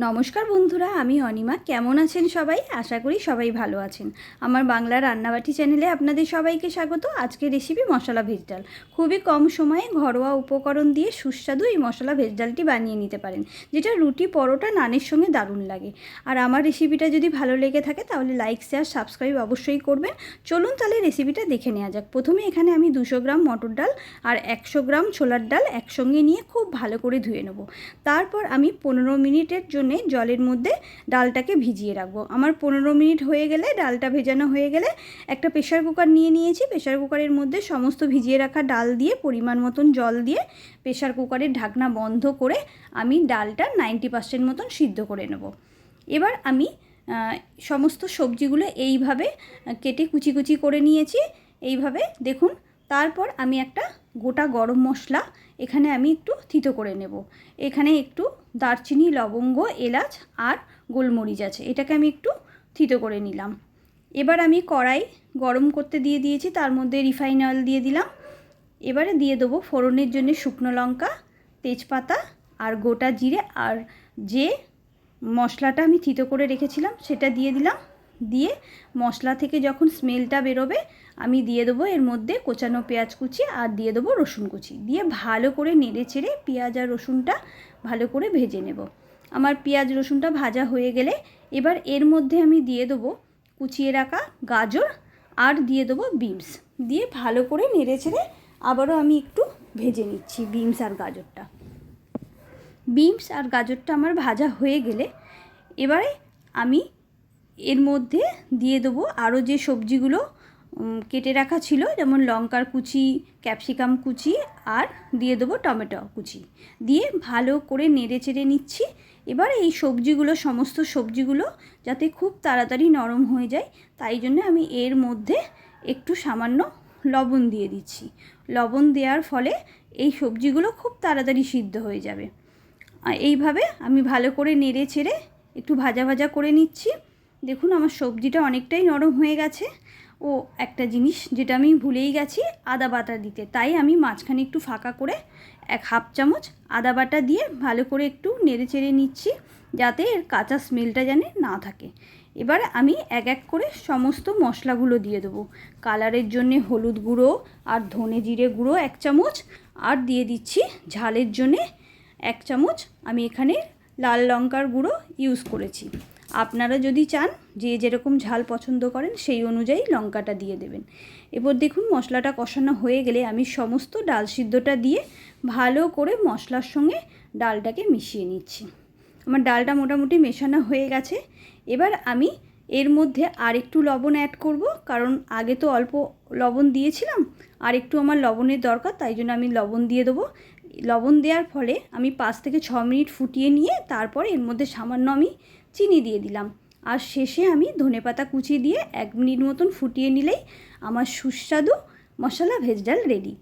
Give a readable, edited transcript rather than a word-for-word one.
নমস্কার বন্ধুরা, আমি অনিমা। কেমন আছেন সবাই? আশা করি সবাই ভালো আছেন। আমার বাংলা রান্নাবাটি চ্যানেলে আপনাদের সবাইকে স্বাগত। আজকের রেসিপি মশলা ভেজ ডাল। খুবই কম সময়ে ঘরোয়া উপকরণ দিয়ে সুস্বাদু এই মশলা ভেজ ডালটি বানিয়ে নিতে পারেন, যেটা রুটি, পরোটা, নানের সঙ্গে দারুণ লাগে। আর আমার রেসিপিটা যদি ভালো লেগে থাকে তাহলে লাইক, শেয়ার, সাবস্ক্রাইব অবশ্যই করবেন। চলুন তাহলে রেসিপিটা দেখে নেওয়া যাক। প্রথমে এখানে আমি 200 গ্রাম মটর ডাল আর 100 গ্রাম ছোলার ডাল একসঙ্গে নিয়ে খুব ভালো করে ধুয়ে নেব। তারপর আমি 15 মিনিটের জন্য জলের মধ্যে ডালটাকে ভিজিয়ে রাখবো। আমার 15 মিনিট হয়ে গেলে, ডালটা ভেজানো হয়ে গেলে, একটা প্রেশার কুকার নিয়ে নিয়েছি। প্রেশার কুকারের মধ্যে সমস্ত ভিজিয়ে রাখা ডাল দিয়ে পরিমাণ মতন জল দিয়ে প্রেশার কুকারের ঢাকনা বন্ধ করে আমি ডালটা 90% মতন সিদ্ধ করে নেব। এবার আমি সমস্ত সবজিগুলো এইভাবে কেটে কুচি কুচি করে নিয়েছি, এইভাবে দেখুন। তারপর আমি একটা গোটা গরম মশলা এখানে আমি একটু থিতো করে নেব। এখানে একটু দারচিনি, লবঙ্গ, এলাচ আর গোলমরিচ আছে, এটাকে আমি একটু থিতো করে নিলাম। এবার আমি কড়াই গরম করতে দিয়ে দিয়েছি, তার মধ্যে রিফাইন অয়েল দিয়ে দিলাম। এবারে দিয়ে দেবো ফোড়নের জন্য শুকনো লঙ্কা, তেজপাতা আর গোটা জিরে, আর যে মশলাটা আমি থিতো করে রেখেছিলাম সেটা দিয়ে দিলাম। দিয়ে মশলা থেকে যখন স্মেলটা বেরোবে আমি দিয়ে দেবো এর মধ্যে কোচানো পেঁয়াজ কুচি আর দিয়ে দেবো রসুন কুচি। দিয়ে ভালো করে নেড়ে চেড়ে পেঁয়াজ আর রসুনটা ভালো করে ভেজে নেব। আমার পেঁয়াজ রসুনটা ভাজা হয়ে গেলে এবার এর মধ্যে আমি দিয়ে দেবো কুচিয়ে রাখা গাজর আর দিয়ে দেবো বিনস। দিয়ে ভালো করে নেড়ে চেড়ে আবারও আমি একটু ভেজে নিচ্ছি বিনস আর গাজরটা। বিনস আর গাজরটা আমার ভাজা হয়ে গেলে এবারে আমি এর মধ্যে দিয়ে দেবো আরও যে সবজিগুলো কেটে রাখা ছিল, যেমন লঙ্কার কুচি, ক্যাপসিকাম কুচি আর দিয়ে দেবো টমেটো কুচি। দিয়ে ভালো করে নেড়ে চেড়ে নিচ্ছি। এবার এই সবজিগুলো, সমস্ত সবজিগুলো যাতে খুব তাড়াতাড়ি নরম হয়ে যায় তাই জন্য আমি এর মধ্যে একটু সামান্য লবণ দিয়ে দিচ্ছি। লবণ দেওয়ার ফলে এই সবজিগুলো খুব তাড়াতাড়ি সিদ্ধ হয়ে যাবে। এইভাবে আমি ভালো করে নেড়ে চেড়ে একটু ভাজা ভাজা করে নিচ্ছি। দেখুন আমার সবজিটা অনেকটাই নরম হয়ে গেছে। ও একটা জিনিস যেটা আমি ভুলেই গেছি, আদা বাটা দিতে, তাই আমি মাঝখানে একটু ফাঁকা করে 1/2 চামচ আদা বাটা দিয়ে ভালো করে একটু নেড়ে চেড়ে নিচ্ছি, যাতে এর কাঁচা স্মেলটা যেন না থাকে। এবার আমি এক এক করে সমস্ত মশলাগুলো দিয়ে দেবো। কালারের জন্যে হলুদ গুঁড়ো আর ধনে জিরে গুঁড়ো 1 চামচ, আর দিয়ে দিচ্ছি ঝালের জন্যে 1 চামচ আমি এখানে লাল লঙ্কার গুঁড়ো ইউজ করেছি। আপনারা যদি চান যে যেরকম ঝাল পছন্দ করেন সেই অনুযায়ী লঙ্কাটা দিয়ে দেবেন। এবার দেখুন মশলাটা কষানো হয়ে গেলে আমি সমস্ত ডাল সিদ্ধটা দিয়ে ভালো করে মশলার সঙ্গে ডালটাকে মিশিয়ে নিচ্ছি। আমার ডালটা মোটামুটি মেশানো হয়ে গেছে। এবার আমি এর মধ্যে আর একটু লবণ অ্যাড করব, কারণ আগে তো অল্প লবণ দিয়েছিলাম, আর একটু আমার লবণের দরকার, তাই জন্য আমি লবণ দিয়ে দেবো। লবণ দেওয়ার ফলে আমি 5 থেকে 6 মিনিট ফুটিয়ে নিয়ে তারপর এর মধ্যে সামান্য আমি চিনি দিয়ে দিলাম। আর শেষে আমি ধনেপাতা কুচি দিয়ে 1 মিনিট মতন ফুটিয়ে নিলেই আমার সুস্বাদু মশলা ভেজ ডাল রেডি।